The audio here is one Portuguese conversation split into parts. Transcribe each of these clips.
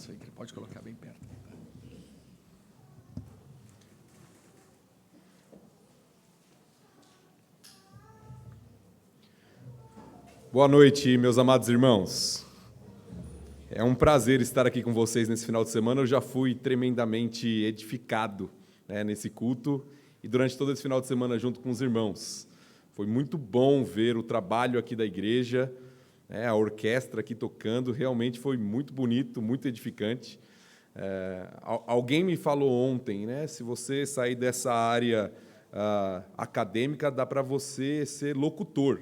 Isso aí, pode colocar bem perto. Boa noite, meus amados irmãos. É um prazer estar aqui com vocês nesse final de semana. Eu já fui tremendamente edificado, nesse culto e durante todo esse final de semana junto com os irmãos. Foi muito bom ver o trabalho aqui da igreja, a orquestra aqui tocando, realmente foi muito bonito, muito edificante. Alguém me falou ontem, se você sair dessa área acadêmica, dá para você ser locutor.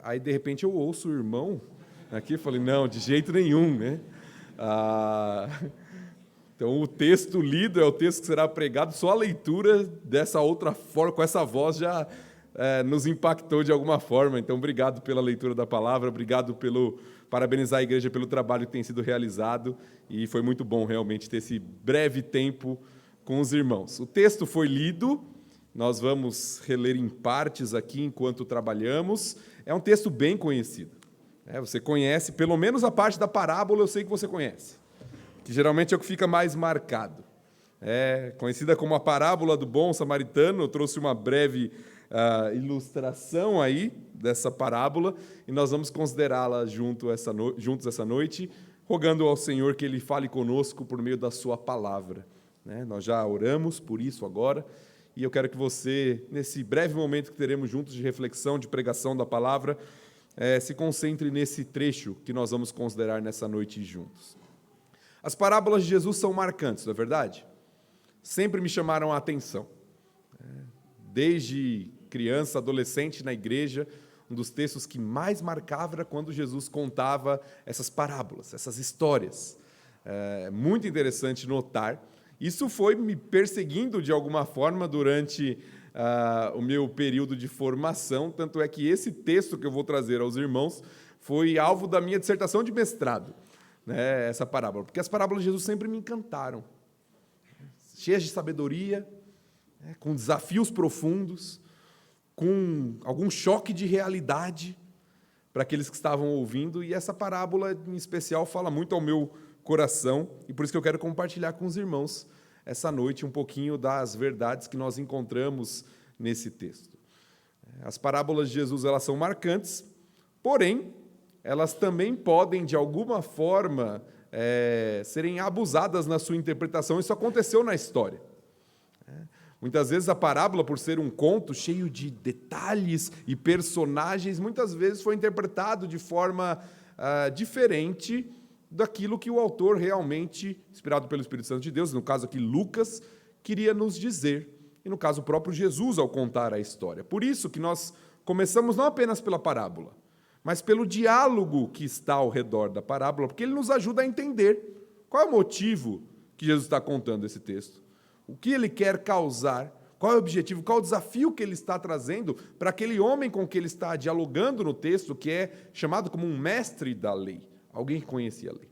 Aí, de repente, eu ouço o irmão aqui e falei, não, de jeito nenhum. Então, o texto lido é o texto que será pregado, só a leitura dessa outra forma, com essa voz, já nos impactou de alguma forma. Então, obrigado pela leitura da palavra, obrigado parabenizar a igreja pelo trabalho que tem sido realizado, e foi muito bom realmente ter esse breve tempo com os irmãos. O texto foi lido, nós vamos reler em partes aqui enquanto trabalhamos. É um texto bem conhecido. Você conhece, pelo menos a parte da parábola eu sei que você conhece, que geralmente é o que fica mais marcado. Conhecida como a parábola do bom samaritano. Eu trouxe uma breve ilustração aí dessa parábola, e nós vamos considerá-la juntos essa noite, rogando ao Senhor que Ele fale conosco por meio da sua palavra. Nós já oramos por isso agora, e eu quero que você, nesse breve momento que teremos juntos de reflexão, de pregação da palavra, se concentre nesse trecho que nós vamos considerar nessa noite juntos. As parábolas de Jesus são marcantes, não é verdade? Sempre me chamaram a atenção. Desde criança, adolescente na igreja, um dos textos que mais marcava era quando Jesus contava essas parábolas, essas histórias. É muito interessante notar. Isso foi me perseguindo de alguma forma durante o meu período de formação, tanto é que esse texto que eu vou trazer aos irmãos foi alvo da minha dissertação de mestrado, essa parábola, porque as parábolas de Jesus sempre me encantaram, cheias de sabedoria, com desafios profundos, com algum choque de realidade para aqueles que estavam ouvindo, e essa parábola em especial fala muito ao meu coração, e por isso que eu quero compartilhar com os irmãos essa noite um pouquinho das verdades que nós encontramos nesse texto. As parábolas de Jesus, elas são marcantes, porém, elas também podem, de alguma forma, serem abusadas na sua interpretação. Isso aconteceu na história. Muitas vezes a parábola, por ser um conto cheio de detalhes e personagens, muitas vezes foi interpretado de forma diferente daquilo que o autor realmente, inspirado pelo Espírito Santo de Deus, no caso aqui Lucas, queria nos dizer, e no caso o próprio Jesus ao contar a história. Por isso que nós começamos não apenas pela parábola, mas pelo diálogo que está ao redor da parábola, porque ele nos ajuda a entender qual é o motivo que Jesus está contando esse texto, o que ele quer causar, qual é o objetivo, qual é o desafio que ele está trazendo para aquele homem com que ele está dialogando no texto, que é chamado como um mestre da lei, alguém que conhecia a lei.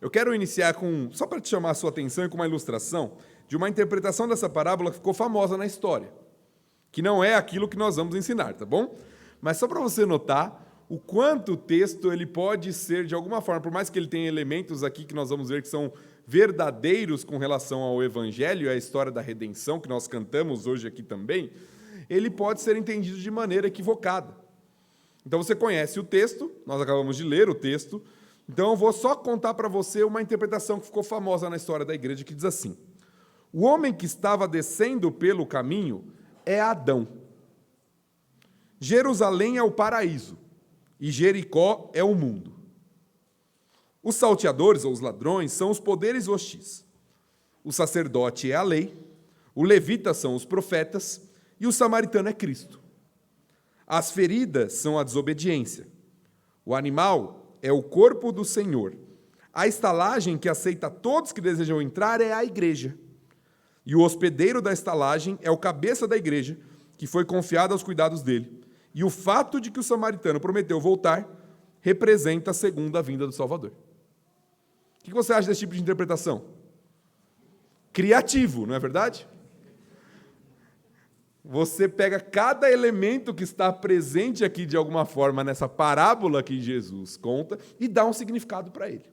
Eu quero iniciar só para te chamar a sua atenção, com uma ilustração de uma interpretação dessa parábola que ficou famosa na história, que não é aquilo que nós vamos ensinar, tá bom? Mas só para você notar o quanto o texto ele pode ser, de alguma forma, por mais que ele tenha elementos aqui que nós vamos ver que são verdadeiros com relação ao Evangelho e à história da redenção, que nós cantamos hoje aqui também, ele pode ser entendido de maneira equivocada. Então você conhece o texto, nós acabamos de ler o texto, então eu vou só contar para você uma interpretação que ficou famosa na história da igreja, que diz assim: o homem que estava descendo pelo caminho é Adão. Jerusalém é o paraíso, e Jericó é o mundo. Os salteadores, ou os ladrões, são os poderes hostis. O sacerdote é a lei, o levita são os profetas, e o samaritano é Cristo. As feridas são a desobediência. O animal é o corpo do Senhor. A estalagem que aceita todos que desejam entrar é a igreja. E o hospedeiro da estalagem é o cabeça da igreja, que foi confiado aos cuidados dele. E o fato de que o samaritano prometeu voltar representa a segunda vinda do Salvador. O que você acha desse tipo de interpretação? Criativo, não é verdade? Você pega cada elemento que está presente aqui de alguma forma nessa parábola que Jesus conta e dá um significado para ele.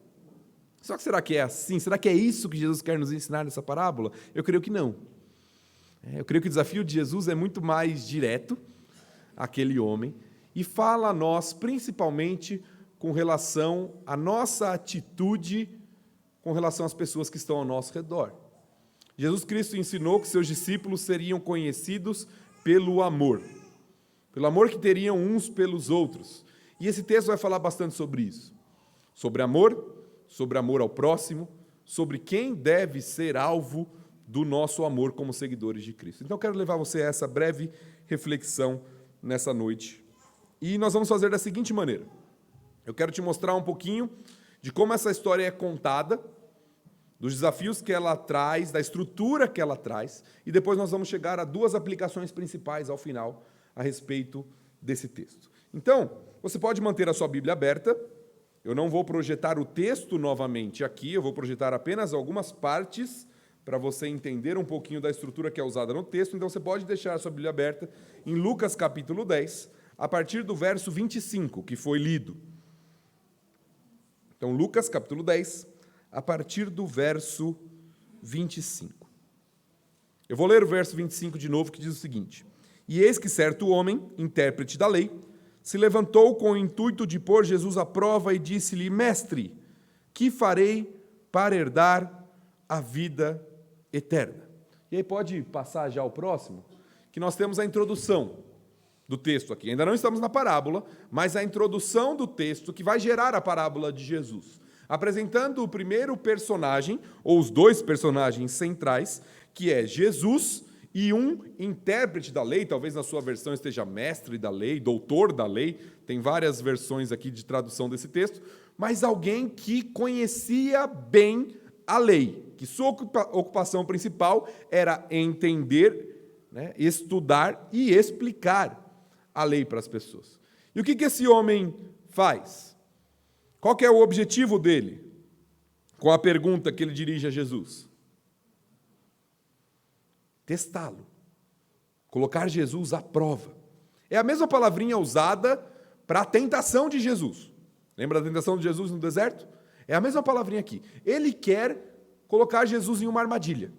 Só que será que é assim? Será que é isso que Jesus quer nos ensinar nessa parábola? Eu creio que não. Eu creio que o desafio de Jesus é muito mais direto àquele homem e fala a nós, principalmente, com relação à nossa atitude com relação às pessoas que estão ao nosso redor. Jesus Cristo ensinou que seus discípulos seriam conhecidos pelo amor que teriam uns pelos outros. E esse texto vai falar bastante sobre isso. Sobre amor ao próximo, sobre quem deve ser alvo do nosso amor como seguidores de Cristo. Então, eu quero levar você a essa breve reflexão nessa noite. E nós vamos fazer da seguinte maneira. Eu quero te mostrar um pouquinho de como essa história é contada, dos desafios que ela traz, da estrutura que ela traz, e depois nós vamos chegar a duas aplicações principais ao final a respeito desse texto. Então, você pode manter a sua Bíblia aberta. Eu não vou projetar o texto novamente aqui, eu vou projetar apenas algumas partes para você entender um pouquinho da estrutura que é usada no texto. Então, você pode deixar a sua Bíblia aberta em Lucas capítulo 10, a partir do verso 25, que foi lido. Então, Lucas capítulo 10, a partir do verso 25. Eu vou ler o verso 25 de novo, que diz o seguinte: E eis que certo homem, intérprete da lei, se levantou com o intuito de pôr Jesus à prova e disse-lhe: Mestre, que farei para herdar a vida eterna? E aí pode passar já ao próximo, que nós temos a introdução do texto aqui. Ainda não estamos na parábola, mas a introdução do texto que vai gerar a parábola de Jesus, apresentando o primeiro personagem, ou os dois personagens centrais, que é Jesus e um intérprete da lei. Talvez na sua versão esteja mestre da lei, doutor da lei, tem várias versões aqui de tradução desse texto, mas alguém que conhecia bem a lei, que sua ocupação principal era entender, estudar e explicar a lei para as pessoas. E o que esse homem faz? Qual que é o objetivo dele com a pergunta que ele dirige a Jesus? Testá-lo, colocar Jesus à prova. É a mesma palavrinha usada para a tentação de Jesus. Lembra da tentação de Jesus no deserto? É a mesma palavrinha aqui. Ele quer colocar Jesus em uma armadilha.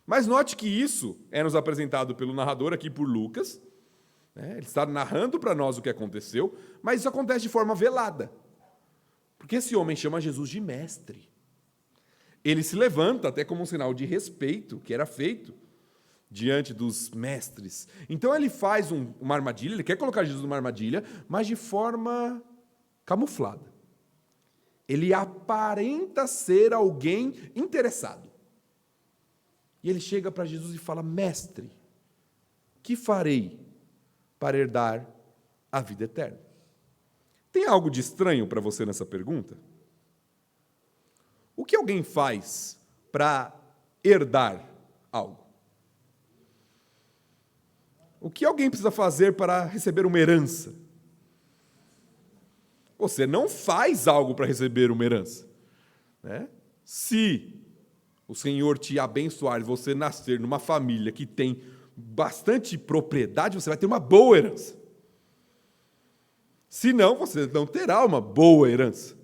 Mas note que isso é nos apresentado pelo narrador aqui por Lucas. Ele está narrando para nós o que aconteceu, mas isso acontece de forma velada. Porque esse homem chama Jesus de mestre. Ele se levanta até como um sinal de respeito que era feito diante dos mestres. Então ele faz uma armadilha, ele quer colocar Jesus numa armadilha, mas de forma camuflada. Ele aparenta ser alguém interessado. E ele chega para Jesus e fala: Mestre, que farei para herdar a vida eterna? Tem algo de estranho para você nessa pergunta? O que alguém faz para herdar algo? O que alguém precisa fazer para receber uma herança? Você não faz algo para receber uma herança. Se o Senhor te abençoar e você nascer numa família que tem bastante propriedade, você vai ter uma boa herança. Se não, você não terá uma boa herança.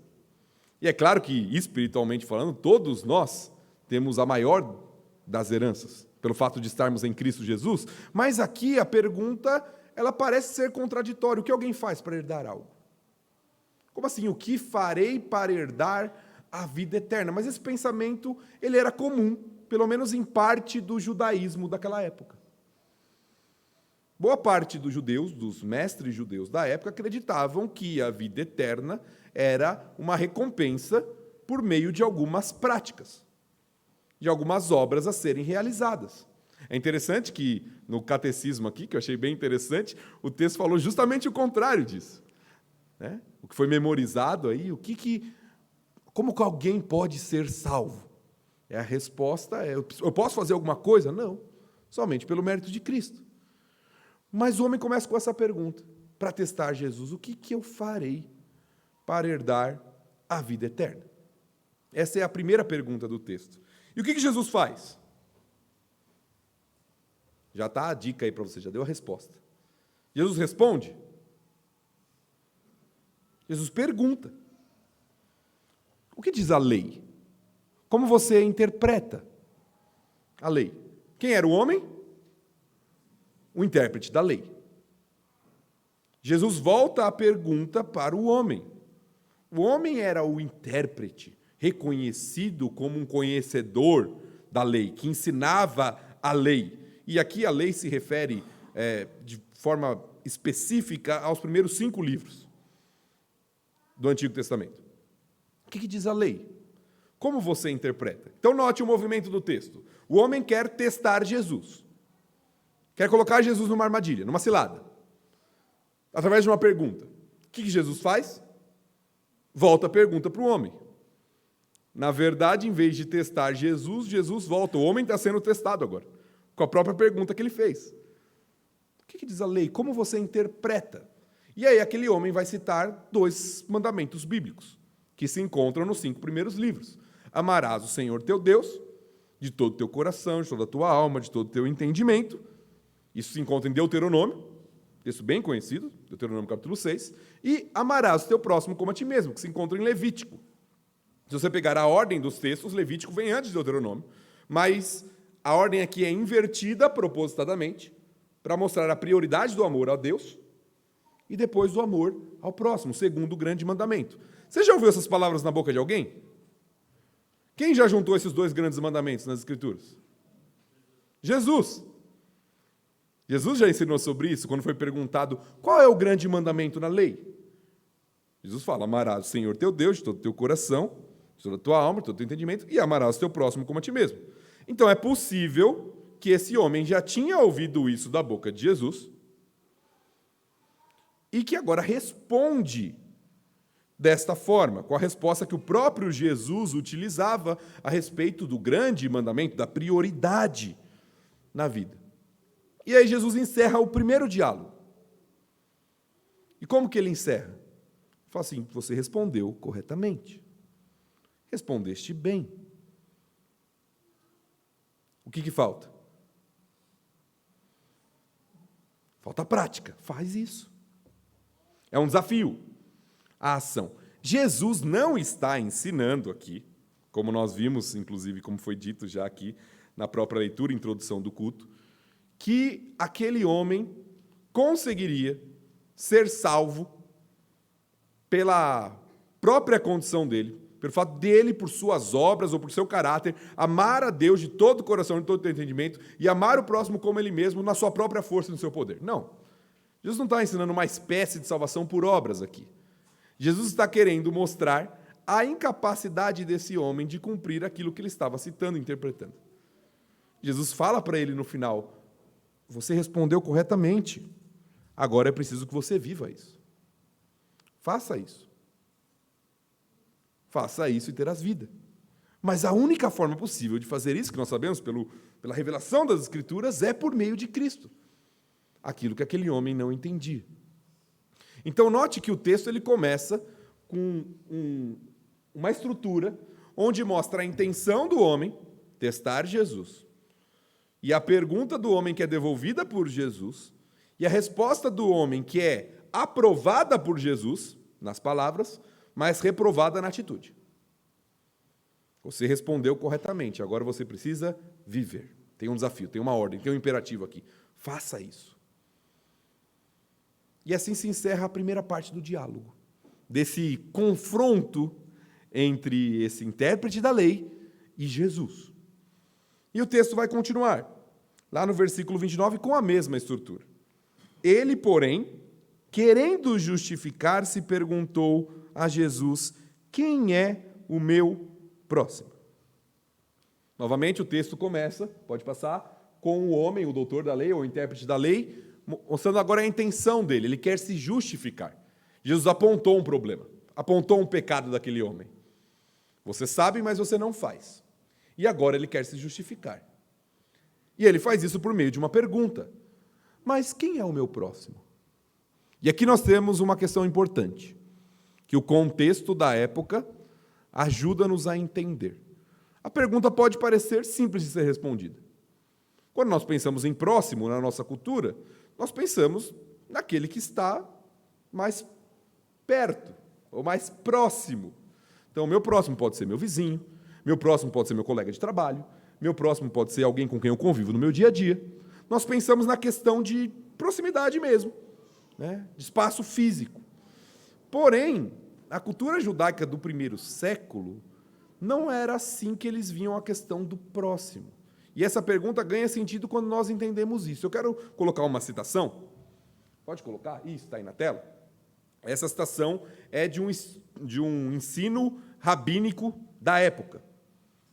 E é claro que, espiritualmente falando, todos nós temos a maior das heranças, pelo fato de estarmos em Cristo Jesus, mas aqui a pergunta, ela parece ser contraditória. O que alguém faz para herdar algo? Como assim? O que farei para herdar a vida eterna? Mas esse pensamento, ele era comum, pelo menos em parte do judaísmo daquela época. Boa parte dos judeus, dos mestres judeus da época, acreditavam que a vida eterna era uma recompensa por meio de algumas práticas, de algumas obras a serem realizadas. É interessante que no catecismo aqui, que eu achei bem interessante, o texto falou justamente o contrário disso. O que foi memorizado aí, como que alguém pode ser salvo? A resposta é: eu posso fazer alguma coisa? Não, somente pelo mérito de Cristo. Mas o homem começa com essa pergunta, para testar Jesus: o que eu farei para herdar a vida eterna? Essa é a primeira pergunta do texto. E o que Jesus faz? Já está a dica aí para você, já deu a resposta. Jesus responde? Jesus pergunta: O que diz a lei? Como você interpreta a lei? Quem era o homem? O intérprete da lei. Jesus volta a pergunta para o homem. O homem era o intérprete, reconhecido como um conhecedor da lei, que ensinava a lei. E aqui a lei se refere de forma específica aos primeiros 5 livros do Antigo Testamento. O que diz a lei? Como você interpreta? Então, note o movimento do texto. O homem quer testar Jesus. Quer colocar Jesus numa armadilha, numa cilada. Através de uma pergunta. O que Jesus faz? Volta a pergunta para o homem. Na verdade, em vez de testar Jesus, Jesus volta. O homem está sendo testado agora, com a própria pergunta que ele fez. O que diz a lei? Como você interpreta? E aí aquele homem vai citar 2 mandamentos bíblicos, que se encontram nos 5 primeiros livros. Amarás o Senhor teu Deus de todo o teu coração, de toda a tua alma, de todo o teu entendimento. Isso se encontra em Deuteronômio, texto bem conhecido, Deuteronômio capítulo 6. E amarás o teu próximo como a ti mesmo, que se encontra em Levítico. Se você pegar a ordem dos textos, Levítico vem antes de Deuteronômio, mas a ordem aqui é invertida propositadamente para mostrar a prioridade do amor a Deus e depois do amor ao próximo, segundo o grande mandamento. Você já ouviu essas palavras na boca de alguém? Quem já juntou esses 2 grandes mandamentos nas Escrituras? Jesus. Jesus já ensinou sobre isso quando foi perguntado qual é o grande mandamento na lei. Jesus fala, amarás o Senhor teu Deus de todo o teu coração, de toda a tua alma, de todo o teu entendimento, e amarás o teu próximo como a ti mesmo. Então é possível que esse homem já tinha ouvido isso da boca de Jesus e que agora responde desta forma, com a resposta que o próprio Jesus utilizava a respeito do grande mandamento, da prioridade na vida. E aí Jesus encerra o primeiro diálogo. E como que ele encerra? Ele fala assim, você respondeu corretamente. Respondeste bem. O que falta? Falta prática. Faz isso. É um desafio. A ação. Jesus não está ensinando aqui, como nós vimos, inclusive, como foi dito já aqui na própria leitura, introdução do culto, que aquele homem conseguiria ser salvo pela própria condição dele, pelo fato dele, por suas obras ou por seu caráter, amar a Deus de todo o coração, de todo o entendimento, e amar o próximo como ele mesmo, na sua própria força e no seu poder. Não. Jesus não está ensinando uma espécie de salvação por obras aqui. Jesus está querendo mostrar a incapacidade desse homem de cumprir aquilo que ele estava citando, interpretando. Jesus fala para ele no final, você respondeu corretamente, agora é preciso que você viva isso. Faça isso. Faça isso e terás vida. Mas a única forma possível de fazer isso, que nós sabemos pela revelação das Escrituras, é por meio de Cristo. Aquilo que aquele homem não entendia. Então, note que o texto ele começa com uma estrutura onde mostra a intenção do homem, testar Jesus, e a pergunta do homem que é devolvida por Jesus, e a resposta do homem que é aprovada por Jesus, nas palavras, mas reprovada na atitude. Você respondeu corretamente, agora você precisa viver. Tem um desafio, tem uma ordem, tem um imperativo aqui. Faça isso. E assim se encerra a primeira parte do diálogo, desse confronto entre esse intérprete da lei e Jesus. E o texto vai continuar, lá no versículo 29, com a mesma estrutura. Ele, porém, querendo justificar-se, perguntou a Jesus, quem é o meu próximo? Novamente, o texto começa, pode passar, com o homem, o doutor da lei, ou o intérprete da lei, mostrando agora a intenção dele, ele quer se justificar. Jesus apontou um problema, apontou um pecado daquele homem. Você sabe, mas você não faz. E agora ele quer se justificar. E ele faz isso por meio de uma pergunta. Mas quem é o meu próximo? E aqui nós temos uma questão importante, que o contexto da época ajuda-nos a entender. A pergunta pode parecer simples de ser respondida. Quando nós pensamos em próximo na nossa cultura, nós pensamos naquele que está mais perto, ou mais próximo. Então, meu próximo pode ser meu vizinho, meu próximo pode ser meu colega de trabalho, meu próximo pode ser alguém com quem eu convivo no meu dia a dia. Nós pensamos na questão de proximidade mesmo, né? De espaço físico. Porém, a cultura judaica do primeiro século não era assim que eles viam a questão do próximo. E essa pergunta ganha sentido quando nós entendemos isso. Eu quero colocar uma citação. Pode colocar? Isso, está aí na tela. Essa citação é de um ensino rabínico da época,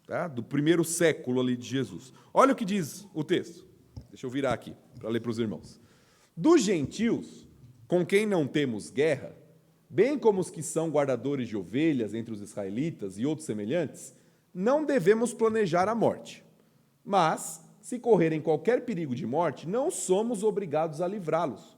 tá? Do primeiro século ali de Jesus. Olha o que diz o texto. Deixa eu virar aqui para ler para os irmãos. Dos gentios, com quem não temos guerra, bem como os que são guardadores de ovelhas entre os israelitas e outros semelhantes, não devemos planejar a morte. Mas, se correrem qualquer perigo de morte, não somos obrigados a livrá-los.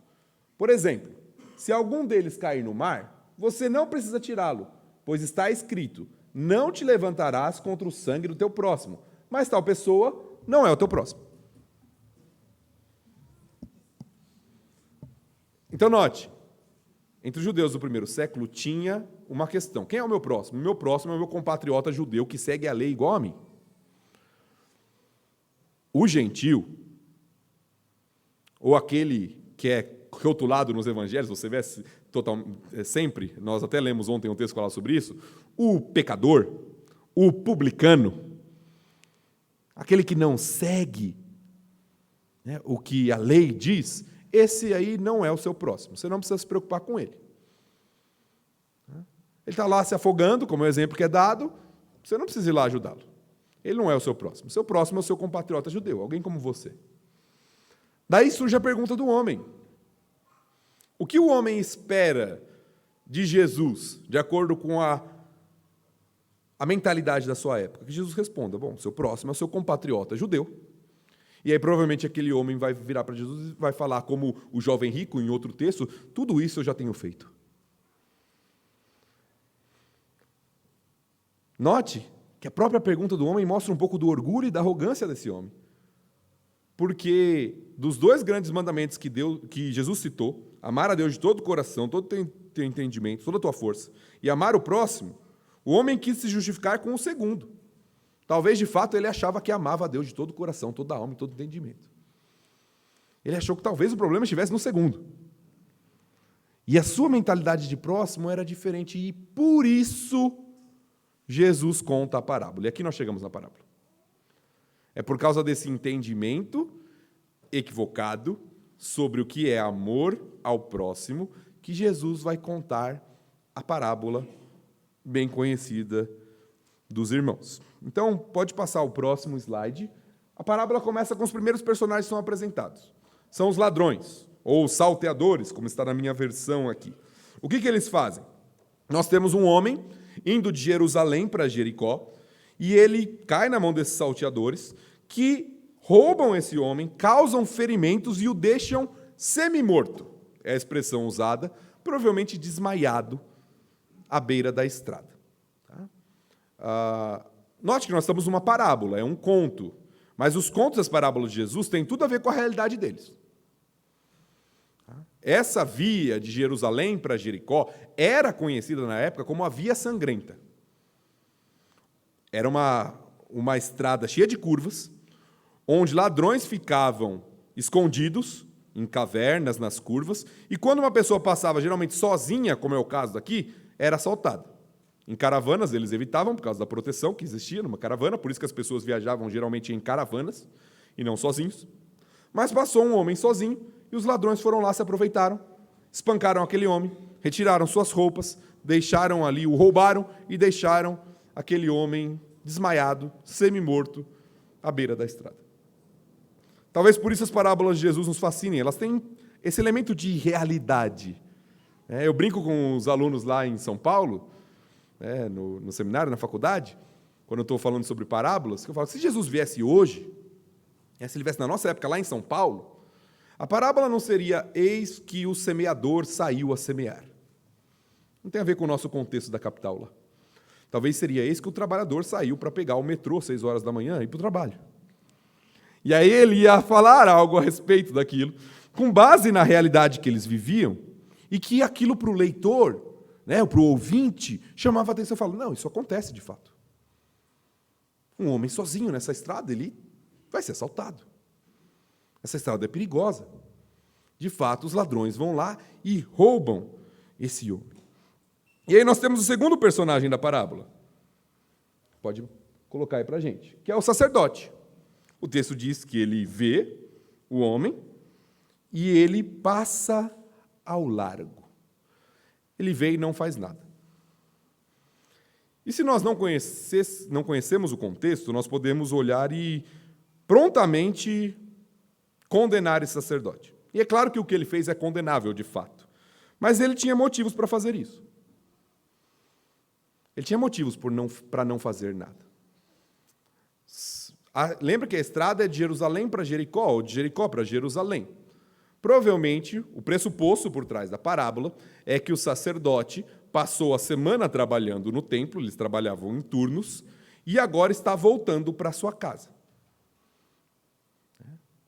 Por exemplo, se algum deles cair no mar, você não precisa tirá-lo, pois está escrito: não te levantarás contra o sangue do teu próximo, mas tal pessoa não é o teu próximo. Então, note, entre os judeus do primeiro século tinha uma questão. Quem é o meu próximo? O meu próximo é o meu compatriota judeu que segue a lei igual a mim. O gentio, ou aquele que é rotulado nos evangelhos, você vê sempre, nós até lemos ontem um texto que falava sobre isso, o pecador, o publicano, aquele que não segue, né, o que a lei diz, esse aí não é o seu próximo, você não precisa se preocupar com ele. Ele está lá se afogando, como é o exemplo que é dado, você não precisa ir lá ajudá-lo. Ele não é o seu próximo. O seu próximo é o seu compatriota judeu, alguém como você. Daí surge a pergunta do homem. O que o homem espera de Jesus, de acordo com a mentalidade da sua época? Que Jesus responda: bom, seu próximo é o seu compatriota judeu. E aí provavelmente aquele homem vai virar para Jesus e vai falar, como o jovem rico em outro texto: tudo isso eu já tenho feito. Note que a própria pergunta do homem mostra um pouco do orgulho e da arrogância desse homem. Porque dos dois grandes mandamentos que Jesus citou, amar a Deus de todo o coração, todo o teu entendimento, toda a tua força, e amar o próximo, o homem quis se justificar com o segundo. Talvez, de fato, ele achava que amava a Deus de todo o coração, toda a alma e todo o entendimento. Ele achou que talvez o problema estivesse no segundo. E a sua mentalidade de próximo era diferente, e por isso Jesus conta a parábola. E aqui nós chegamos na parábola. É por causa desse entendimento equivocado sobre o que é amor ao próximo que Jesus vai contar a parábola bem conhecida dos irmãos. Então, pode passar o próximo slide. A parábola começa com os primeiros personagens que são apresentados. São os ladrões, ou salteadores, como está na minha versão aqui. O que eles fazem? Nós temos um homem indo de Jerusalém para Jericó, e ele cai na mão desses salteadores, que roubam esse homem, causam ferimentos e o deixam semi-morto. É a expressão usada, provavelmente desmaiado, à beira da estrada. Note que nós estamos numa parábola, é um conto, mas os contos das parábolas de Jesus têm tudo a ver com a realidade deles. Essa via de Jerusalém para Jericó era conhecida na época como a Via Sangrenta. Era uma estrada cheia de curvas, onde ladrões ficavam escondidos em cavernas, nas curvas, e quando uma pessoa passava, geralmente sozinha, como é o caso daqui, era assaltada. Em caravanas eles evitavam, por causa da proteção que existia numa caravana, por isso que as pessoas viajavam geralmente em caravanas, e não sozinhos. Mas passou um homem sozinho, e os ladrões foram lá, se aproveitaram, espancaram aquele homem, retiraram suas roupas, deixaram ali, o roubaram e deixaram aquele homem desmaiado, semi-morto, à beira da estrada. Talvez por isso as parábolas de Jesus nos fascinem, elas têm esse elemento de realidade. Eu brinco com os alunos lá em São Paulo, no seminário, na faculdade, quando eu estou falando sobre parábolas, que eu falo, se Jesus viesse hoje, se ele viesse na nossa época lá em São Paulo, a parábola não seria eis que o semeador saiu a semear. Não tem a ver com o nosso contexto da capital lá. Talvez seria eis que o trabalhador saiu para pegar o metrô às 6 horas da manhã e ir para o trabalho. E aí ele ia falar algo a respeito daquilo, com base na realidade que eles viviam, e que aquilo para o leitor né, para o ouvinte, chamava a atenção e falava, não, isso acontece de fato. Um homem sozinho nessa estrada, ele vai ser assaltado. Essa estrada é perigosa. De fato, os ladrões vão lá e roubam esse homem. E aí nós temos o segundo personagem da parábola. Pode colocar aí para a gente, que é o sacerdote. O texto diz que ele vê o homem e ele passa ao largo. Ele vê e não faz nada. E se nós não conhecemos o contexto, nós podemos olhar e prontamente condenar esse sacerdote. E é claro que o que ele fez é condenável, de fato. Mas ele tinha motivos para fazer isso. Ele tinha motivos para não fazer nada. Lembra que a estrada é de Jerusalém para Jericó, ou de Jericó para Jerusalém. Provavelmente, o pressuposto por trás da parábola é que o sacerdote passou a semana trabalhando no templo, eles trabalhavam em turnos, e agora está voltando para sua casa.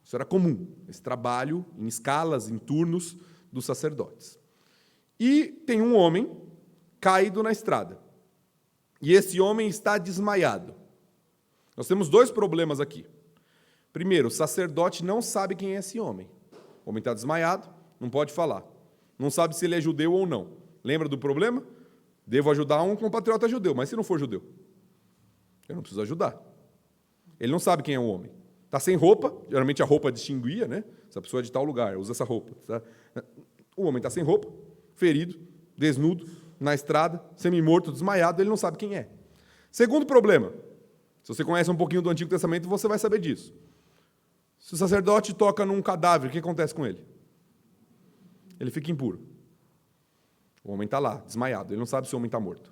Isso era comum, esse trabalho em escalas, em turnos dos sacerdotes. E tem um homem caído na estrada. E esse homem está desmaiado. Nós temos dois problemas aqui. Primeiro, o sacerdote não sabe quem é esse homem. O homem está desmaiado, não pode falar. Não sabe se ele é judeu ou não. Lembra do problema? Devo ajudar um compatriota judeu, mas se não for judeu? Eu não preciso ajudar. Ele não sabe quem é o homem. Está sem roupa, geralmente a roupa distinguia, né? Essa pessoa é de tal lugar, usa essa roupa. Tá? O homem está sem roupa, ferido, desnudo, na estrada, semi-morto, desmaiado, ele não sabe quem é. Segundo problema, se você conhece um pouquinho do Antigo Testamento, você vai saber disso. Se o sacerdote toca num cadáver, o que acontece com ele? Ele fica impuro. O homem está lá, desmaiado, ele não sabe se o homem está morto.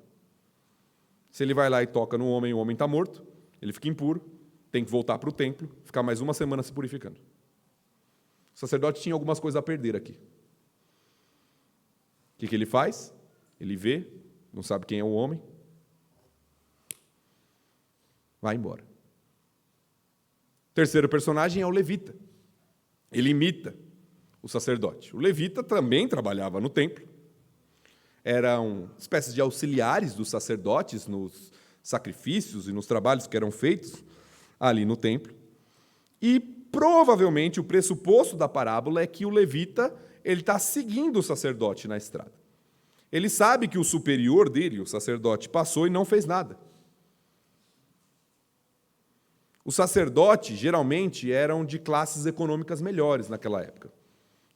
Se ele vai lá e toca no homem, o homem está morto, ele fica impuro, tem que voltar para o templo, ficar mais uma semana se purificando. O sacerdote tinha algumas coisas a perder aqui. O que ele faz? Ele vê, não sabe quem é o homem, vai embora. O terceiro personagem é o levita. Ele imita o sacerdote. O levita também trabalhava no templo. Eram espécies de auxiliares dos sacerdotes nos sacrifícios e nos trabalhos que eram feitos ali no templo. E provavelmente o pressuposto da parábola é que o levita ele está seguindo o sacerdote na estrada. Ele sabe que o superior dele, o sacerdote, passou e não fez nada. Os sacerdotes, geralmente, eram de classes econômicas melhores naquela época.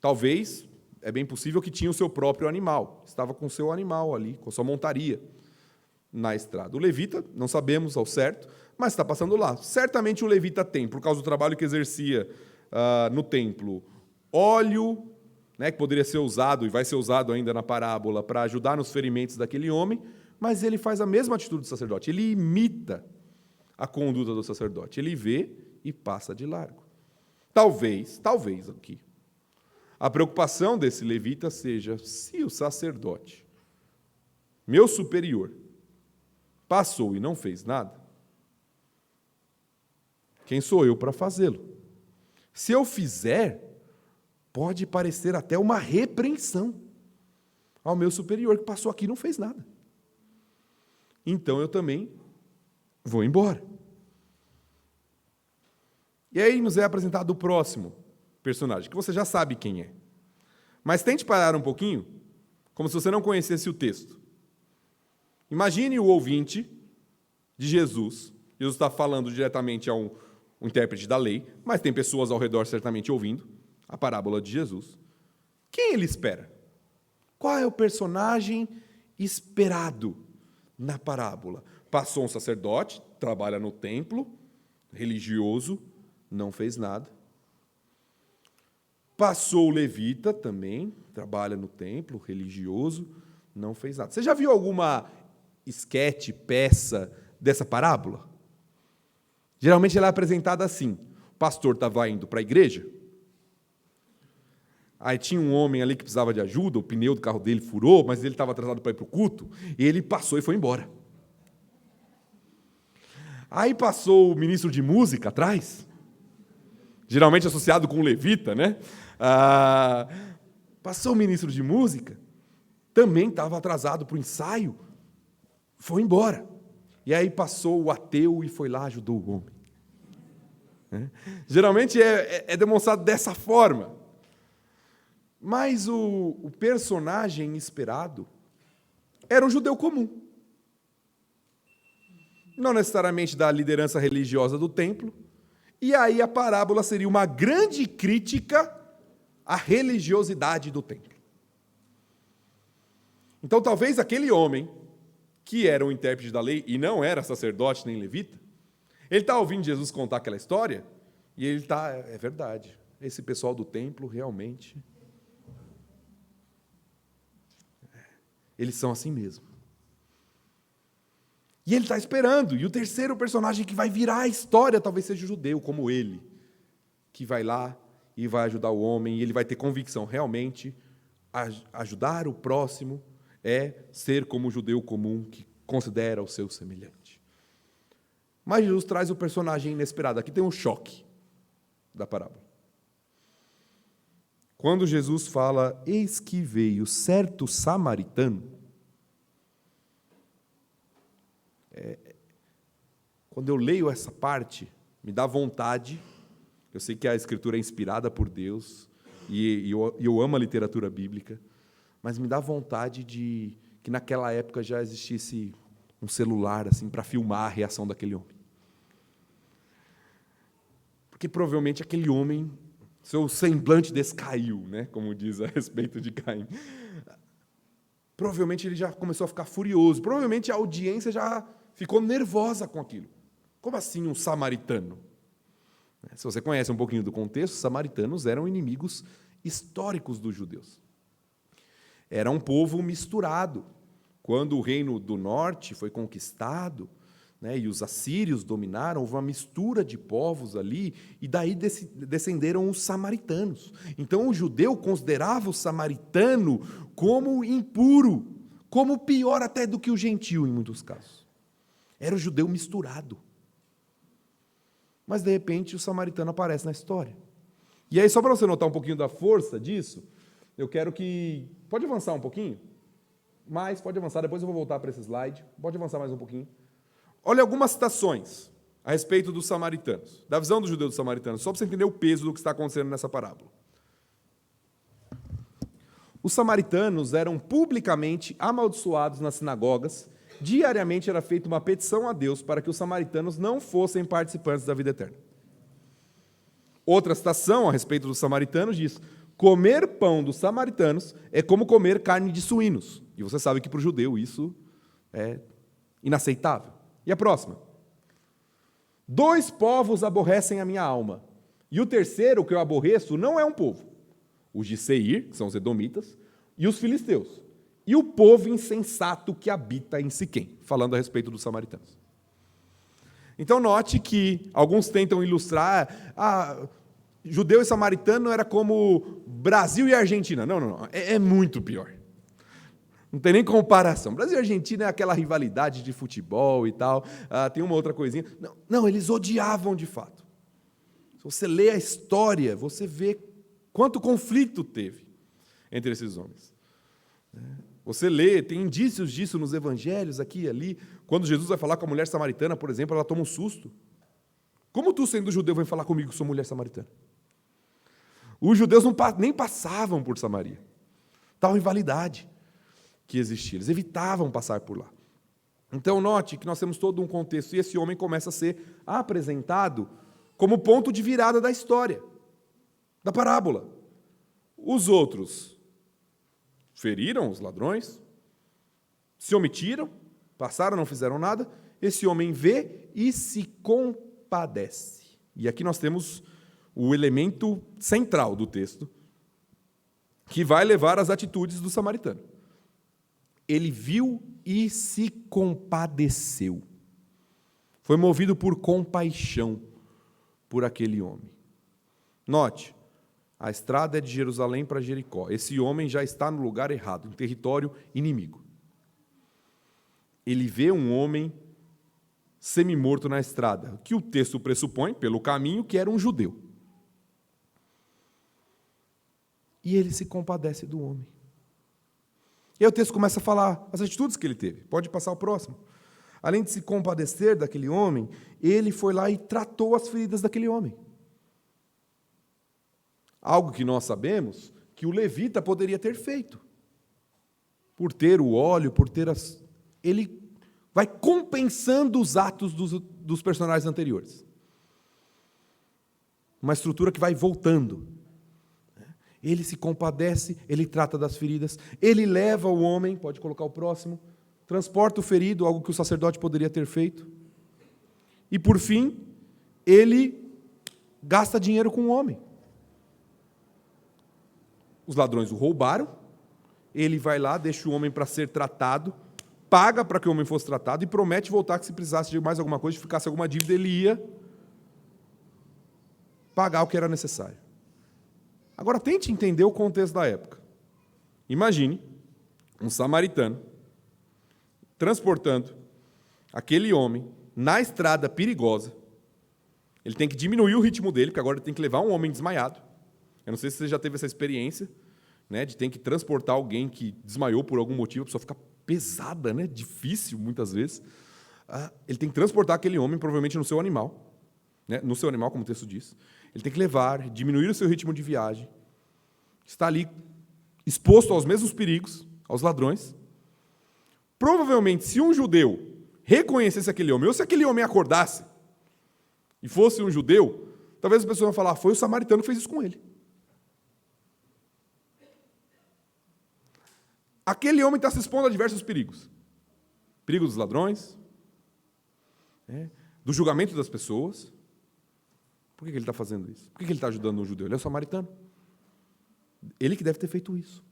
Talvez, é bem possível que tinha o seu próprio animal. Estava com o seu animal ali, com a sua montaria na estrada. O levita, não sabemos ao certo, mas está passando lá. Certamente o levita tem, por causa do trabalho que exercia no templo, óleo, né, que poderia ser usado, e vai ser usado ainda na parábola, para ajudar nos ferimentos daquele homem, mas ele faz a mesma atitude do sacerdote. Ele imita a conduta do sacerdote. Ele vê e passa de largo. Talvez aqui, a preocupação desse levita seja, se o sacerdote, meu superior, passou e não fez nada, quem sou eu para fazê-lo? Se eu fizer, pode parecer até uma repreensão ao meu superior, que passou aqui e não fez nada. Então eu também vou embora. E aí nos é apresentado o próximo personagem, que você já sabe quem é. Mas tente parar um pouquinho, como se você não conhecesse o texto. Imagine o ouvinte de Jesus. Jesus está falando diretamente a um intérprete da lei, mas tem pessoas ao redor certamente ouvindo a parábola de Jesus. Quem ele espera? Qual é o personagem esperado na parábola? Passou um sacerdote, trabalha no templo, religioso, não fez nada. Passou o levita também, trabalha no templo, religioso, não fez nada. Você já viu alguma esquete, peça dessa parábola? Geralmente ela é apresentada assim. O pastor estava indo para a igreja, aí tinha um homem ali que precisava de ajuda, o pneu do carro dele furou, mas ele estava atrasado para ir para o culto, e ele passou e foi embora. Aí passou o ministro de música atrás, geralmente associado com o levita, né? Passou o ministro de música, também estava atrasado para o ensaio, foi embora. E aí passou o ateu e foi lá, ajudou o homem. Geralmente é demonstrado dessa forma. Mas o personagem esperado era um judeu comum. Não necessariamente da liderança religiosa do templo. E aí a parábola seria uma grande crítica à religiosidade do templo. Então talvez aquele homem, que era um intérprete da lei e não era sacerdote nem levita, ele está ouvindo Jesus contar aquela história e ele está, é verdade, esse pessoal do templo realmente, eles são assim mesmo. E ele está esperando. E o terceiro personagem que vai virar a história talvez seja o judeu, como ele, que vai lá e vai ajudar o homem, e ele vai ter convicção, realmente, ajudar o próximo é ser como o judeu comum que considera o seu semelhante. Mas Jesus traz o personagem inesperado. Aqui tem um choque da parábola. Quando Jesus fala, eis que veio certo samaritano, quando eu leio essa parte, me dá vontade, eu sei que a Escritura é inspirada por Deus, e eu amo a literatura bíblica, mas me dá vontade de que naquela época já existisse um celular assim para filmar a reação daquele homem. Porque provavelmente aquele homem, seu semblante descaiu, né, como diz a respeito de Caim. Provavelmente ele já começou a ficar furioso, provavelmente a audiência já ficou nervosa com aquilo. Como assim um samaritano? Se você conhece um pouquinho do contexto, os samaritanos eram inimigos históricos dos judeus. Era um povo misturado. Quando o reino do norte foi conquistado, né, e os assírios dominaram, houve uma mistura de povos ali, e daí descenderam os samaritanos. Então o judeu considerava o samaritano como impuro, como pior até do que o gentio em muitos casos. Era o judeu misturado. Mas de repente o samaritano aparece na história. E aí, só para você notar um pouquinho da força disso, eu quero que... Pode avançar um pouquinho? Pode avançar, depois eu vou voltar para esse slide. Pode avançar mais um pouquinho. Olha algumas citações a respeito dos samaritanos, da visão do judeu dos samaritanos, só para você entender o peso do que está acontecendo nessa parábola. Os samaritanos eram publicamente amaldiçoados nas sinagogas. Diariamente era feita uma petição a Deus para que os samaritanos não fossem participantes da vida eterna. Outra citação a respeito dos samaritanos diz: comer pão dos samaritanos é como comer carne de suínos. E você sabe que para o judeu isso é inaceitável. E a próxima? 2 povos aborrecem a minha alma, e o terceiro que eu aborreço não é um povo. Os de Seir, que são os edomitas, e os filisteus, e o povo insensato que habita em Siquém, falando a respeito dos samaritanos. Então note que alguns tentam ilustrar, judeu e samaritano era como Brasil e Argentina. Não, é muito pior. Não tem nem comparação. Brasil e Argentina é aquela rivalidade de futebol e tal, tem uma outra coisinha. Não, eles odiavam de fato. Se você lê a história, você vê quanto conflito teve entre esses homens. Você lê, tem indícios disso nos evangelhos, aqui e ali. Quando Jesus vai falar com a mulher samaritana, por exemplo, ela toma um susto. Como tu, sendo judeu, vai falar comigo que sou mulher samaritana? Os judeus nem passavam por Samaria. Tal rivalidade que existia. Eles evitavam passar por lá. Então, note que nós temos todo um contexto, e esse homem começa a ser apresentado como ponto de virada da história, da parábola. Os outros feriram os ladrões, se omitiram, passaram, não fizeram nada. Esse homem vê e se compadece. E aqui nós temos o elemento central do texto, que vai levar às atitudes do samaritano. Ele viu e se compadeceu. Foi movido por compaixão por aquele homem. Note, a estrada é de Jerusalém para Jericó. Esse homem já está no lugar errado, em território inimigo. Ele vê um homem semi-morto na estrada, que o texto pressupõe, pelo caminho, que era um judeu. E ele se compadece do homem. E aí o texto começa a falar as atitudes que ele teve. Pode passar o próximo. Além de se compadecer daquele homem, ele foi lá e tratou as feridas daquele homem. Algo que nós sabemos que o levita poderia ter feito. Por ter o óleo, por ter as... Ele vai compensando os atos dos personagens anteriores. Uma estrutura que vai voltando. Ele se compadece, ele trata das feridas, ele leva o homem, pode colocar o próximo, transporta o ferido, algo que o sacerdote poderia ter feito. E, por fim, ele gasta dinheiro com o homem. Os ladrões o roubaram, ele vai lá, deixa o homem para ser tratado, paga para que o homem fosse tratado e promete voltar que se precisasse de mais alguma coisa, se ficasse alguma dívida, ele ia pagar o que era necessário. Agora, tente entender o contexto da época. Imagine um samaritano transportando aquele homem na estrada perigosa. Ele tem que diminuir o ritmo dele, porque agora ele tem que levar um homem desmaiado. Eu não sei se você já teve essa experiência, né, de ter que transportar alguém que desmaiou por algum motivo, a pessoa fica pesada, né, difícil muitas vezes. Ele tem que transportar aquele homem, provavelmente no seu animal, né, no seu animal, como o texto diz. Ele tem que levar, diminuir o seu ritmo de viagem, está ali exposto aos mesmos perigos, aos ladrões. Provavelmente, se um judeu reconhecesse aquele homem, ou se aquele homem acordasse e fosse um judeu, talvez as pessoas iam falar, foi o samaritano que fez isso com ele. Aquele homem está se expondo a diversos perigos. Perigo dos ladrões, do julgamento das pessoas. Por que ele está fazendo isso? Por que ele está ajudando um judeu? Ele é um samaritano. Ele que deve ter feito isso.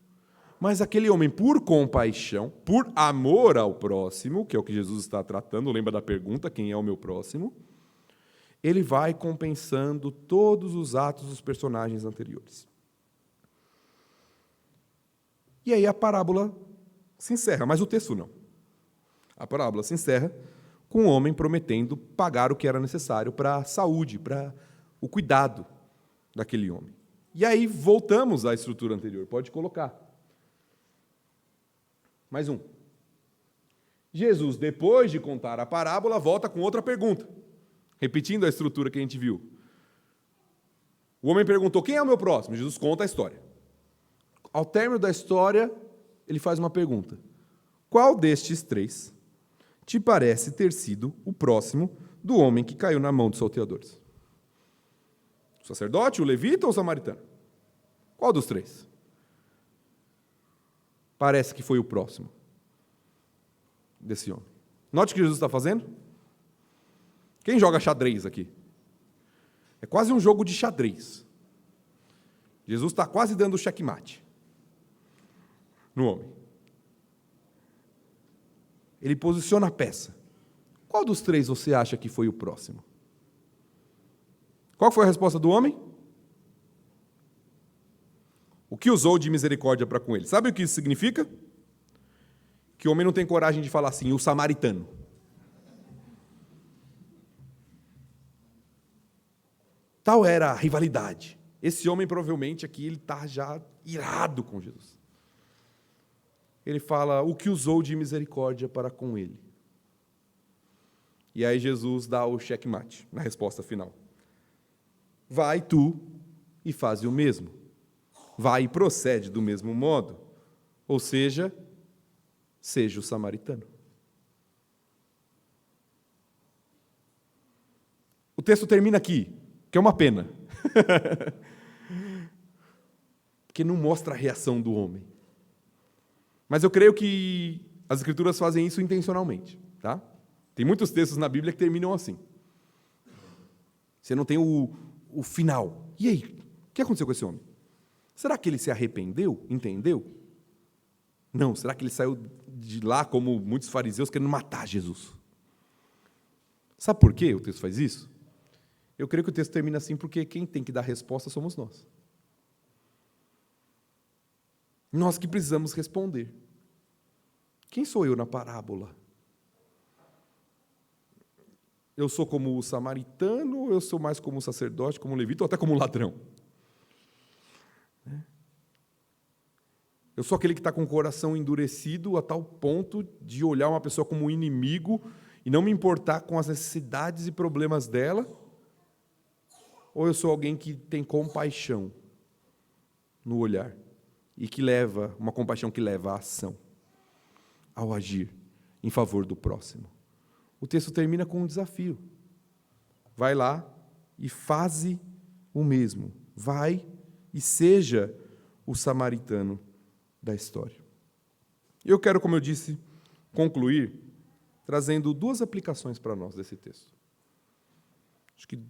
Mas aquele homem, por compaixão, por amor ao próximo, que é o que Jesus está tratando, lembra da pergunta, quem é o meu próximo? Ele vai compensando todos os atos dos personagens anteriores. E aí a parábola se encerra, mas o texto não. A parábola se encerra com o homem prometendo pagar o que era necessário para a saúde, para o cuidado daquele homem. E aí voltamos à estrutura anterior. Pode colocar. Mais um. Jesus, depois de contar a parábola, volta com outra pergunta, repetindo a estrutura que a gente viu. O homem perguntou, quem é o meu próximo? Jesus conta a história. Ao término da história, ele faz uma pergunta. Qual destes três te parece ter sido o próximo do homem que caiu na mão dos salteadores? O sacerdote, o levita ou o samaritano? Qual dos três? Parece que foi o próximo desse homem. Note o que Jesus está fazendo. Quem joga xadrez aqui? É quase um jogo de xadrez. Jesus está quase dando o checkmate no homem. Ele posiciona a peça. Qual dos três você acha que foi o próximo? Qual foi a resposta do homem? O que usou de misericórdia para com ele? Sabe o que isso significa? Que o homem não tem coragem de falar assim, o samaritano. Tal era a rivalidade. Esse homem, provavelmente, aqui, ele está já irado com Jesus. Ele fala, o que usou de misericórdia para com ele. E aí Jesus dá o checkmate na resposta final. Vai tu e faz o mesmo. Vai e procede do mesmo modo. Ou seja, seja o samaritano. O texto termina aqui, que é uma pena. Porque não mostra a reação do homem. Mas eu creio que as Escrituras fazem isso intencionalmente. Tá? Tem muitos textos na Bíblia que terminam assim. Você não tem o final. E aí? O que aconteceu com esse homem? Será que ele se arrependeu? Entendeu? Não. Será que ele saiu de lá como muitos fariseus querendo matar Jesus? Sabe por quê o texto faz isso? Eu creio que o texto termina assim porque quem tem que dar resposta somos nós. Nós que precisamos responder. Quem sou eu na parábola? Eu sou como o samaritano ou eu sou mais como o sacerdote, como o levita ou até como o ladrão? Eu sou aquele que está com o coração endurecido a tal ponto de olhar uma pessoa como um inimigo e não me importar com as necessidades e problemas dela? Ou eu sou alguém que tem compaixão no olhar e que leva, uma compaixão que leva à ação, ao agir em favor do próximo? O texto termina com um desafio. Vai lá e faze o mesmo. Vai e seja o samaritano da história. Eu quero, como eu disse, concluir trazendo duas aplicações para nós desse texto. Acho que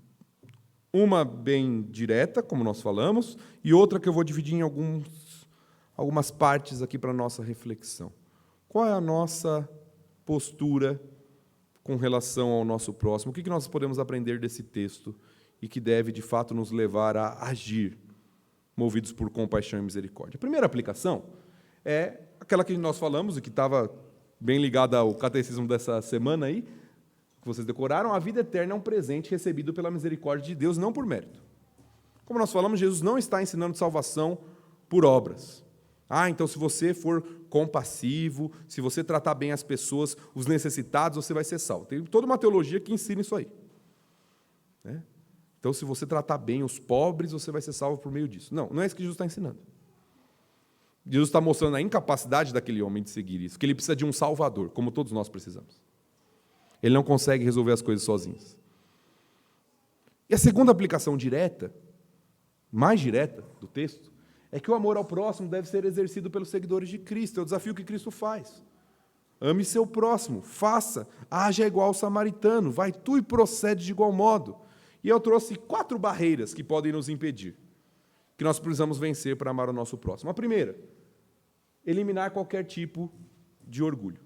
uma bem direta, como nós falamos, e outra que eu vou dividir em algumas partes aqui para a nossa reflexão. Qual é a nossa postura com relação ao nosso próximo? O que nós podemos aprender desse texto e que deve, de fato, nos levar a agir, movidos por compaixão e misericórdia? A primeira aplicação é aquela que nós falamos e que estava bem ligada ao catecismo dessa semana aí, que vocês decoraram: a vida eterna é um presente recebido pela misericórdia de Deus, não por mérito. Como nós falamos, Jesus não está ensinando salvação por obras. Então se você for compassivo, se você tratar bem as pessoas, os necessitados, você vai ser salvo. Tem toda uma teologia que ensina isso aí. Então, se você tratar bem os pobres, você vai ser salvo por meio disso. Não é isso que Jesus está ensinando. Jesus está mostrando a incapacidade daquele homem de seguir isso, que ele precisa de um salvador, como todos nós precisamos. Ele não consegue resolver as coisas sozinho. E a segunda aplicação direta, mais direta do texto, é que o amor ao próximo deve ser exercido pelos seguidores de Cristo. É o desafio que Cristo faz. Ame seu próximo, faça, haja igual ao samaritano, vai tu e procede de igual modo. E eu trouxe 4 barreiras que podem nos impedir, que nós precisamos vencer para amar o nosso próximo. A primeira, eliminar qualquer tipo de orgulho.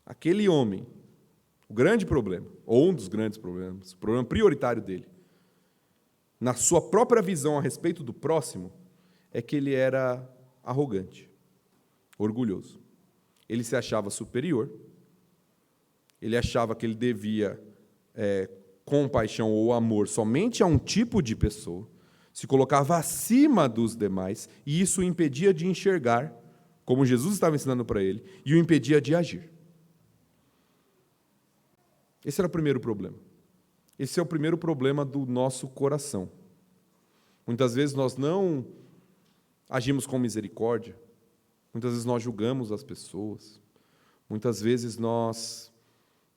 Aquele homem, o grande problema, ou um dos grandes problemas, o problema prioritário dele, na sua própria visão a respeito do próximo, é que ele era arrogante, orgulhoso. Ele se achava superior, ele achava que ele devia compaixão ou amor somente a um tipo de pessoa, se colocava acima dos demais, e isso o impedia de enxergar, como Jesus estava ensinando para ele, e o impedia de agir. Esse era o primeiro problema. Esse é o primeiro problema do nosso coração. Muitas vezes nós não agimos com misericórdia, muitas vezes nós julgamos as pessoas, muitas vezes nós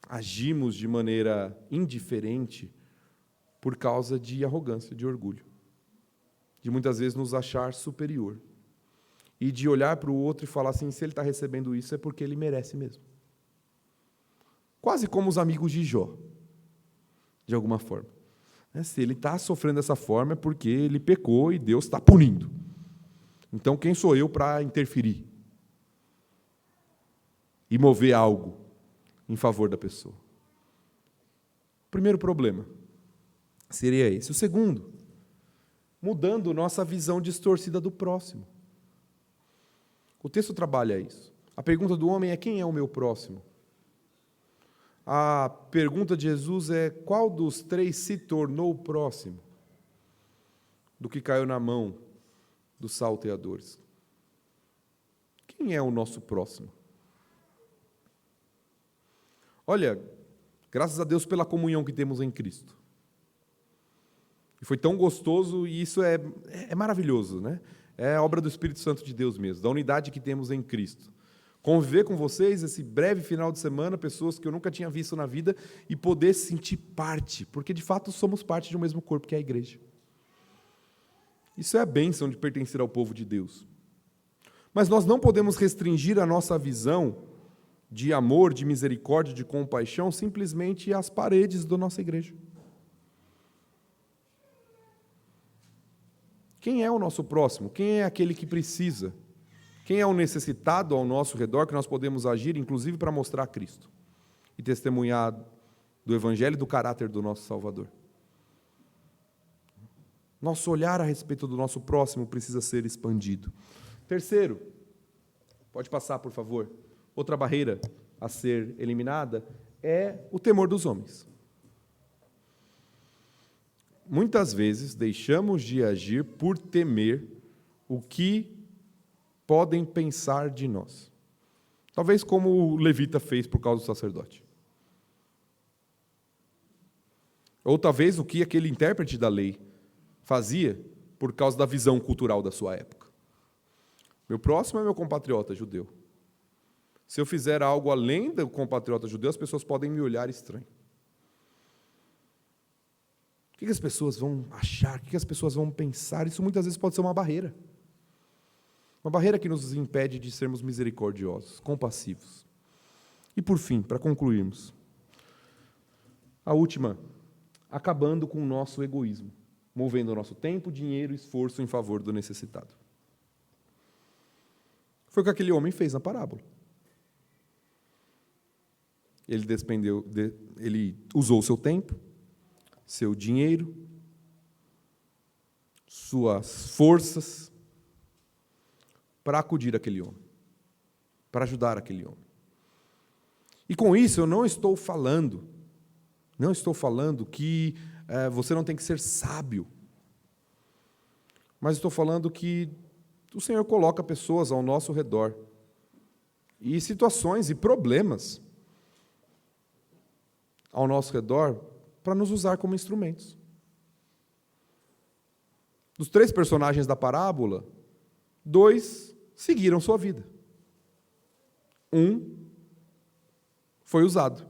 agimos de maneira indiferente por causa de arrogância, de orgulho, de muitas vezes nos achar superior e de olhar para o outro e falar assim: se ele está recebendo isso é porque ele merece mesmo. Quase como os amigos de Jó, de alguma forma. Se ele está sofrendo dessa forma é porque ele pecou e Deus está punindo. Então quem sou eu para interferir e mover algo em favor da pessoa? O primeiro problema seria esse. O segundo, mudando nossa visão distorcida do próximo. O texto trabalha isso. A pergunta do homem é: quem é o meu próximo? A pergunta de Jesus é: qual dos 3 se tornou próximo do que caiu na mão dos salteadores? Quem é o nosso próximo? Olha, graças a Deus pela comunhão que temos em Cristo. E foi tão gostoso, e isso é maravilhoso, né? É a obra do Espírito Santo de Deus mesmo, da unidade que temos em Cristo. Conviver com vocês esse breve final de semana, pessoas que eu nunca tinha visto na vida, e poder sentir parte, porque de fato somos parte de um mesmo corpo, que é a igreja. Isso é a bênção de pertencer ao povo de Deus. Mas nós não podemos restringir a nossa visão de amor, de misericórdia, de compaixão, simplesmente às paredes da nossa igreja. Quem é o nosso próximo? Quem é aquele que precisa? Quem é o necessitado ao nosso redor que nós podemos agir, inclusive para mostrar Cristo e testemunhar do Evangelho e do caráter do nosso Salvador? Nosso olhar a respeito do nosso próximo precisa ser expandido. Terceiro, pode passar, por favor. Outra barreira a ser eliminada é o temor dos homens. Muitas vezes deixamos de agir por temer o que podem pensar de nós. Talvez como o levita fez por causa do sacerdote. Ou talvez o que aquele intérprete da lei fazia por causa da visão cultural da sua época. Meu próximo é meu compatriota judeu. Se eu fizer algo além do compatriota judeu, as pessoas podem me olhar estranho. O que as pessoas vão achar? O que as pessoas vão pensar? Isso muitas vezes pode ser uma barreira. Uma barreira que nos impede de sermos misericordiosos, compassivos. E por fim, para concluirmos, a última, acabando com o nosso egoísmo, movendo o nosso tempo, dinheiro e esforço em favor do necessitado. Foi o que aquele homem fez na parábola. Ele usou o seu tempo, seu dinheiro, suas forças para acudir aquele homem, para ajudar aquele homem. E com isso eu não estou falando que você não tem que ser sábio, mas estou falando que o Senhor coloca pessoas ao nosso redor e situações e problemas ao nosso redor para nos usar como instrumentos. Dos 3 personagens da parábola, 2 seguiram sua vida. 1 foi usado.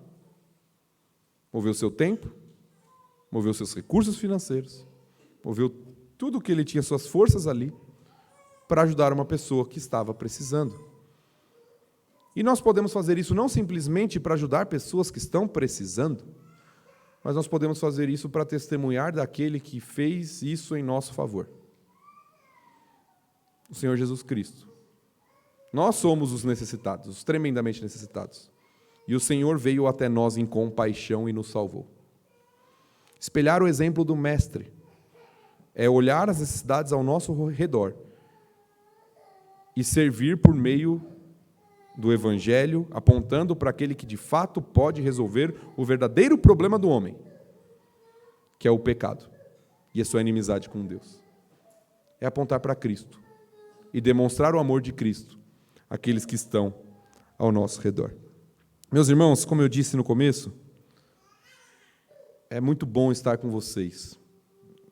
Moveu seu tempo, moveu seus recursos financeiros, moveu tudo o que ele tinha, suas forças ali, para ajudar uma pessoa que estava precisando. E nós podemos fazer isso não simplesmente para ajudar pessoas que estão precisando, mas nós podemos fazer isso para testemunhar daquele que fez isso em nosso favor. O Senhor Jesus Cristo. Nós somos os necessitados, os tremendamente necessitados. E o Senhor veio até nós em compaixão e nos salvou. Espelhar o exemplo do Mestre é olhar as necessidades ao nosso redor e servir por meio do Evangelho, apontando para aquele que de fato pode resolver o verdadeiro problema do homem, que é o pecado e a sua inimizade com Deus. É apontar para Cristo e demonstrar o amor de Cristo àqueles que estão ao nosso redor. Meus irmãos, como eu disse no começo, é muito bom estar com vocês.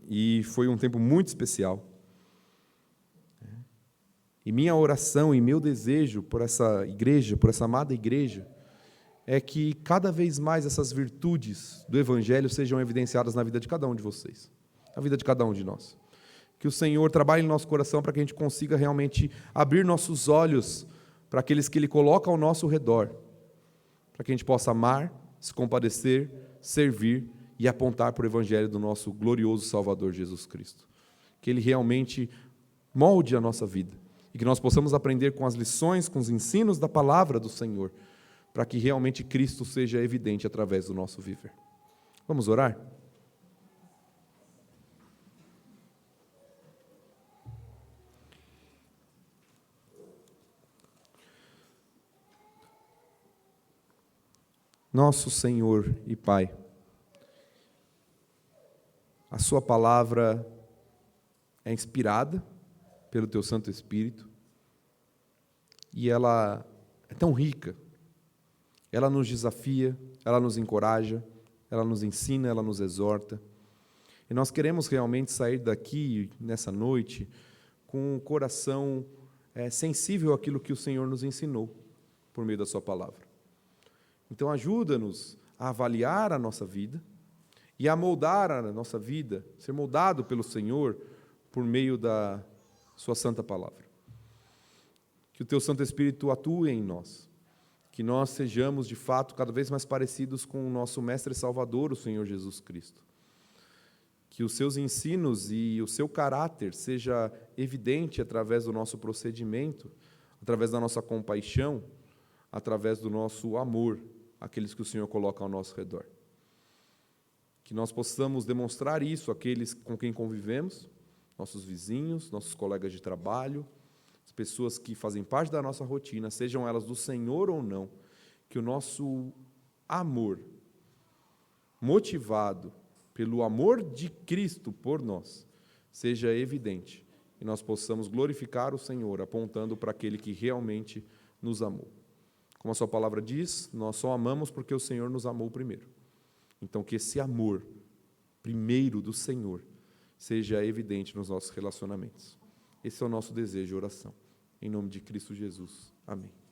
E foi um tempo muito especial. E minha oração e meu desejo por essa igreja, por essa amada igreja, é que cada vez mais essas virtudes do Evangelho sejam evidenciadas na vida de cada um de vocês, na vida de cada um de nós. Que o Senhor trabalhe em nosso coração para que a gente consiga realmente abrir nossos olhos para aqueles que Ele coloca ao nosso redor, para que a gente possa amar, se compadecer, servir e apontar para o Evangelho do nosso glorioso Salvador Jesus Cristo. Que Ele realmente molde a nossa vida e que nós possamos aprender com as lições, com os ensinos da palavra do Senhor, para que realmente Cristo seja evidente através do nosso viver. Vamos orar? Nosso Senhor e Pai, a Sua palavra é inspirada pelo Teu Santo Espírito e ela é tão rica, ela nos desafia, ela nos encoraja, ela nos ensina, ela nos exorta. E nós queremos realmente sair daqui, nessa noite, com o coração sensível àquilo que o Senhor nos ensinou por meio da Sua palavra. Então ajuda-nos a avaliar a nossa vida e a moldar a nossa vida, ser moldado pelo Senhor por meio da Sua santa palavra. Que o Teu Santo Espírito atue em nós, que nós sejamos de fato cada vez mais parecidos com o nosso Mestre e Salvador, o Senhor Jesus Cristo. Que os Seus ensinos e o Seu caráter seja evidente através do nosso procedimento, através da nossa compaixão, através do nosso amor àqueles que o Senhor coloca ao nosso redor. Que nós possamos demonstrar isso àqueles com quem convivemos, nossos vizinhos, nossos colegas de trabalho, as pessoas que fazem parte da nossa rotina, sejam elas do Senhor ou não, que o nosso amor, motivado pelo amor de Cristo por nós, seja evidente e nós possamos glorificar o Senhor, apontando para aquele que realmente nos amou. Como a sua palavra diz, nós só amamos porque o Senhor nos amou primeiro. Então, que esse amor primeiro do Senhor seja evidente nos nossos relacionamentos. Esse é o nosso desejo e oração. Em nome de Cristo Jesus. Amém.